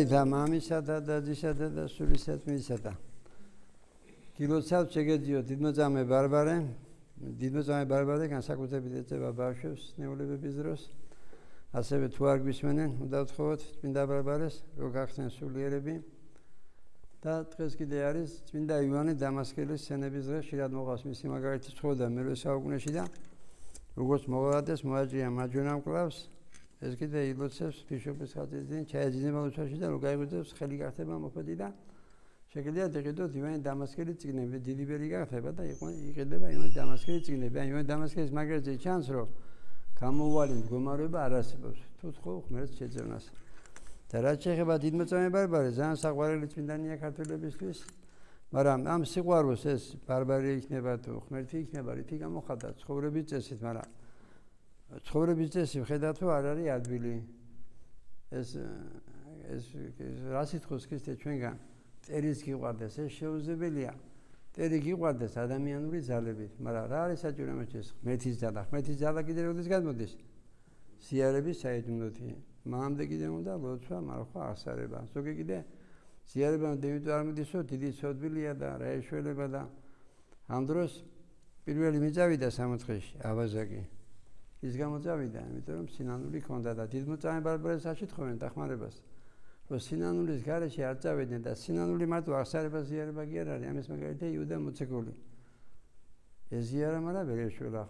და მამისა და დადისა და სულისათმისა და გილოცავ შეგეძიო დიდმოწამე ბარბარე განსაკუთრებით ეწევა ბავშვებს ნეულებების დროს ასევე თუ არ გვისმენენ უნდა ვთხოვოთ წმინდა ბარბარეს რომ გახსნენ სულიერები და დღეს კიდე არის წმინდა იოანე დამასკელის სცენების დღე ხშირად მოყავს მისი მაგალითი ცხოვრდა მერვე საუკუნეში და როგორც მოღალატეს მოაჭრია მარჯვენა მკლავს ეს კიდე ილოცებს ბიშოპის ხატიდან ჩაეძინება უცხოში და რომ გაიღვიძებს ხელი გახდება მოქმედი და შეგიძლიათ იყიდოთ იოანე დამასკელის წიგნები დიდი ბერი გახდება და იყიდება იოანე დამასკელის წიგნები ან იოანე დამასკელის მაგალითზე ჩანს რომ გამოუვალი მდგომარეობა არ არსებობს თუ თქო ღმერთს შეძენას და რაც შეეხება დიდმოწამე ბარბარე ძალიან საყვარელი წმინდანია ქართველებისთვის მაგრამ ამ სიყვარულს ეს ბარბარე იქნება თუ ღმერთი იქნება რითი გამოხატა ცხოვრების წესით მაგრამ ცხოვრების წესი ვხედავთ რომ არ არის ადვილი ეს რა სიტყვის ქრისტე ჩვენგან წერის გიყვარდეს ეს შეუძლებელია წერი გიყვარდეს ადამიანური ძალებით მაგრამ რა არის საჭირო ამაჩეს ღმერთის ძალა ღმერთის ძალა კიდე როდის გამოდის სიარების საიდუმლოთი მამამდე კიდე უნდა ლოცვა მარხვა აღსარება ზოგი კიდე სიარებამდე იმიტომ არ მიდისო დიდი სოდვილია და რა ეშველება და ამ დროს პირველი მიწავიდა სამოთხეში აბაზაკი ის გამოწავიდა იმიტომ რომ სინანული ჰქონდა და დიდმოწამე ბარბარეს აშეთხოვენ დახმარებას რომ სინანულის გარეშე არ წავიდნენ და სინანული მარტო აღსარება ზიარება კი არ არის ამის მაგალითია იუდა მოციქული ეს ზიარა მაგრამ ვერ ეშველა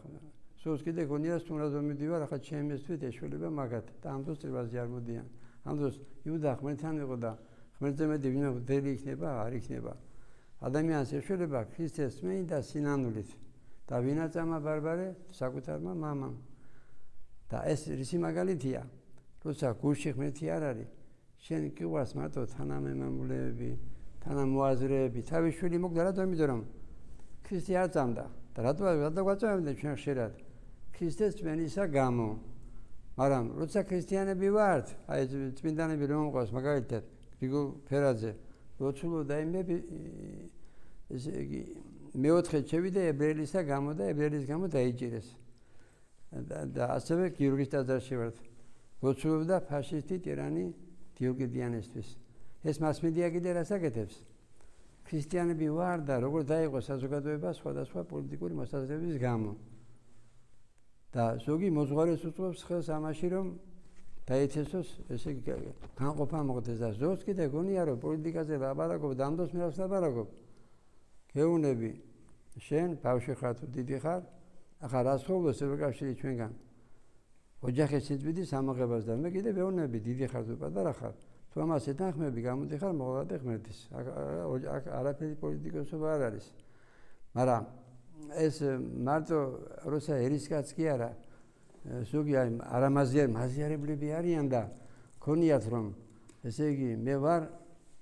სულს კიდე გონია სტუმრად მომიდივარ ახლა ჩემს თვით ეშველება მაგათ და ამ დროს წრიბაზე არ მოდიან ამ დროს იუდა ღმერთთან იყო და ღმერთზე მეტი ვინმე ვდელი იქნება არ იქნება ადამიანს ეშველება ქრისტეს წმენით და სინანულით და ვინაწამა ბარბარე საკუთარმა მამამ და ეს რისი მაგალითია როცა გულში ღმერთი არ არის შენ გიყვარს მარტო თანამემამულეები თანამოაზრეები თავის შვილი მოგდა რატომ იმიტომ რომ ქრისტე არ წამდა და რატო გვაწევდნენ ჩვენ ხშირად ქრისტეს წმენისა გამო მაგრამ როცა ქრისტიანები ვართ აი წმინდანები რომ მოყვას მაგალითად გრიგოლ ფერაძე ლოცულობდა იმები ესე იგი მეოთხე შევიდა ებრაელისა გამო და ებრაელის გამო დაიჭირეს და ასევე გიორგის ტაძარში ვართ ლოცულობდა ფაშისტი ტირანი დიოკლეტიანესთვის ეს მასმედია კიდე რას აკეთებს ქრისტიანები ვარ და როგორ დაიყო საზოგადოება სხვადასხვა პოლიტიკური მოსაზრებების გამო და ზოგი მოძღვარეს უწყობს ხელს ამაში რომ დაეთესოს ესე განყოფა მოხდეს და ზოგს კიდე გონია რომ პოლიტიკაზე ლაპარაკობ და ამ დროს მე რას ლაპარაკობ გეუნები შენ ბავშვი ხარ თუ დიდი ხარ ახლა რას ხოვს ევროკავშირი ჩვენგან ოჯახის სიძბიდის ამოღებას და მე კიდე ვეუბნები დიდი ხარ თუ პატარა ხარ თუ ამას ეთანხმები გამოდიხარ მოღალატე ღმერთის აქ არაფერი პოლიტიკოსობა არ არის მაგრამ ეს მარტო როცა ერისკაც კი არა ზოგი არამაზიარებლები არიან და ქონიათ რომ ესე იგი მე ვარ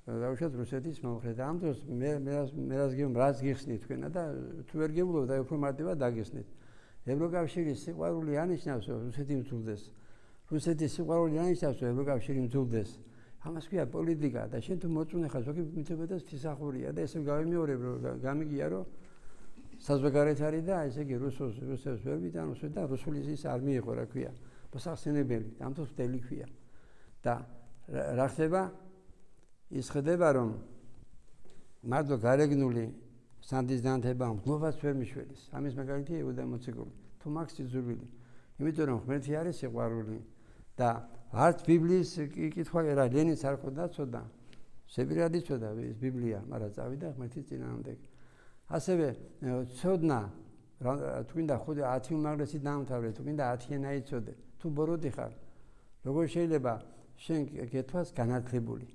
დაუშვათ რუსეთის მომხრე და ამ დროს მე რას გიხსნით თქვენა და თუ ვერ გეულობ და უფრო მარტივად დაგიხსნით ევროკავშირის სიყვარული ანიშნავს რომ რუსეთი მძულდეს რუსეთის სიყვარული ანიშნავს რომ ევროკავშირი მძულდეს ამას ქვია პოლიტიკა და შენ თუ მოწუნე ხარ ზოგი მითებდეს თისახურია და ესე გავიმეორებ რომ გამიგია რომ საზღვარგარეთ არის და ესე იგი რუსებს ვერ ვიტანოს და რუსული ის არ მიიღო რა ქვია მოსახსენებელი ამ დროს დელი ქვია და რა ხდება ის ხდება რომ მარტო გარეგნული სანდის დანთება მგლობას ვერ მიშველის ამის მაგალითია იუდა მოციქული თუ მაქვს სიძულვილი იმიტომ რომ ღმერთი არის სიყვარული და არც ბიბლიის კითხვა რა ლენინს არ ხოდა ცოდა სეპირადი ცოდა ეს ბიბლია მაგრამ წავიდა ღმერთის წინააღმდეგ ასევე ცოდნა თქვინდა ხუდი 10 უმაღლესი დაამთავრე თქვინდა 10-ენა იცოდე თუ ბოროტი ხარ როგორ შეიძლება შენ გეთვას განათლებული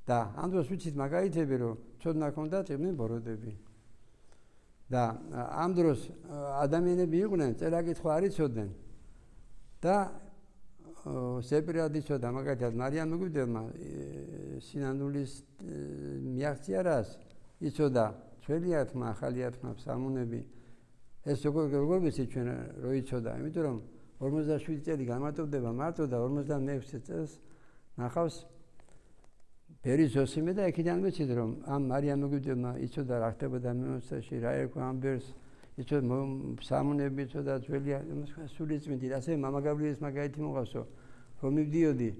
და ამ დროს ვიცით მაგალითები რომ ცოდნა ქონდათ იყვნენ ბოროტები და ამ დროს ადამიანები იყვნენ წერა-კითხვა არ იცოდნენ და სეპირადი ცოდა მაგალითად მარიამ მოგივდელმა სინანულის მიაღწია რას იცოდა ჩვენია თმა ახალია თმა სამუნები ეს როგორ ვიცით ჩვენ რო იცოდა იმიტომ რომ 47 წელი განმარტოვდება მარტო და 56 წელს ნახავს ბერი ზოსიმე და იქიდან ვიცით რომ ამ მარიამ მოგივდელმა იცოდა რა ხდებოდა მეოცეში რა ერქვა ამბერს იცოდა სამუნები იცოდა ჩვენია სულიწმინდი ასე მამაგაბრიელის მაგალითი მოყავსო რომ მივდიოდი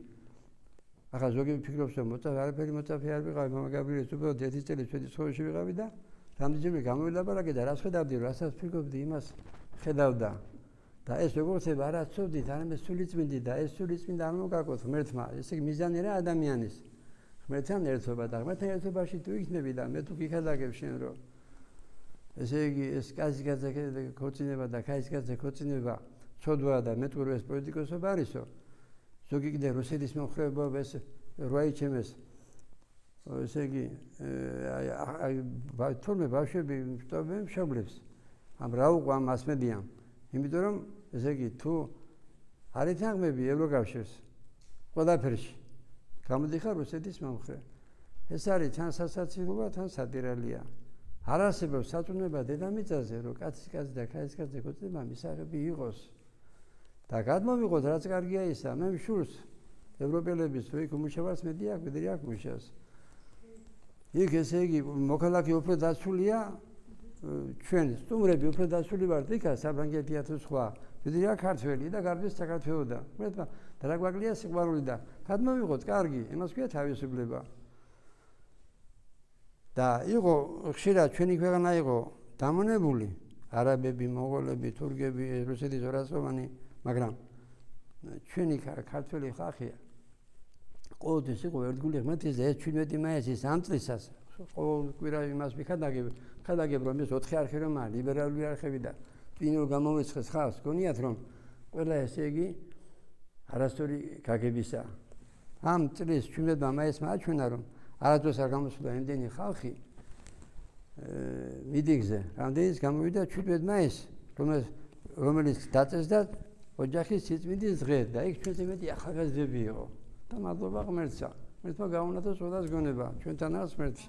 ახლა ზოგი ფიქრობს რომ არაფერი მოწაფე არ ვიყავი მამა გაბრიელს უბრალოდ ერთი წელი ჩვენი ცხოვრებაში ვიყავი და რამდენჯერმე გამოვილაპარაკე და რაც ხედავდი რასაც ფიქრობდი იმას ხედავდა და ეს როგორ ხდება არა ცოდით არამედ სულიწმინდი და ეს სულიწმინდა არ მოგაკოთ ღმერთმა ესე იგი მიზანი რა ადამიანის ღმერთთან ერთობა და ღმერთთან ერთობაში თუ იქნები და მე თუ გიქადაგებ შენ რომ ესე იგი ეს კაცი ქორწინება და ქაისკაცი ქორწინება ცოდვა და მეტყურო ეს პოლიტიკოსობა არისო ზოგი კიდე რუსეთის მომხრეობა ეს როაიჩემეს ესე იგი თორმე ბავშვები ვტობენ მშობლებს ამ რა უყვა მასმედიამ იმიტომ რომ ესე იგი თუ არ ეთანხმები ევროკავშირს ყველაფერში გამოდიხარ რუსეთის მომხრე ეს არის თან სასაცილოა თან სადირალია არ არსებობს საწუნება დედამიწაზე რომ კაცი და ქაისკაცი ქორწინება მისაღები იყოს და გადმოვიყოთ რაც კარგია ისა მე მშურს ევროპელების თუ იქ უმუშავარს მე დიახ ვიდრე აქ მუშავს იქ ესე იგი მოქალაქე უფრო დაცულია ჩვენ სტუმრები უფრო დაცული ვართ იქა საფრანგეთია თუ სხვა ვიდრე აქ ქართველი და გარბის საქართველოსდა მეტმა და რა გვაკლია სიყვარული და გადმოვიყოთ კარგი იმას ქვია თავისუფლება და იყო ხშირად ჩვენი ქვეყანა იყო დამონებული არაბები მონღოლები თურქები რუსეთის ორასოვანი მაგრამ ჩვენი ქართველი ხალხია ყოველთვის იყო ერთგული ღმერთის ეს 17 მაისის ამ წლისას ყოველ კვირა იმას ვიხადაგებ რომ ეს 4 არხი რომ არის ლიბერალური არხები და პინო გამოვიწყეს ხალხს გონიათ რომ ყველა ესე იგი არასწორი გაგებისა ამ წლის 17 მაისმა აჩვენა რომ არასდროს არ გამოსულა იმდენი ხალხი მიტინგზე რამდენიც გამოვიდა 17 მაისს რომელიც დაწესდა ოჯახის სიწმინდის დღე და იქ ჩვენზე მეტი ახალგაზრდები იყო და მადლობა ღმერთსა ღმერთმა გაუნათოს ყველას გონება ჩვენთანაც ღმერთი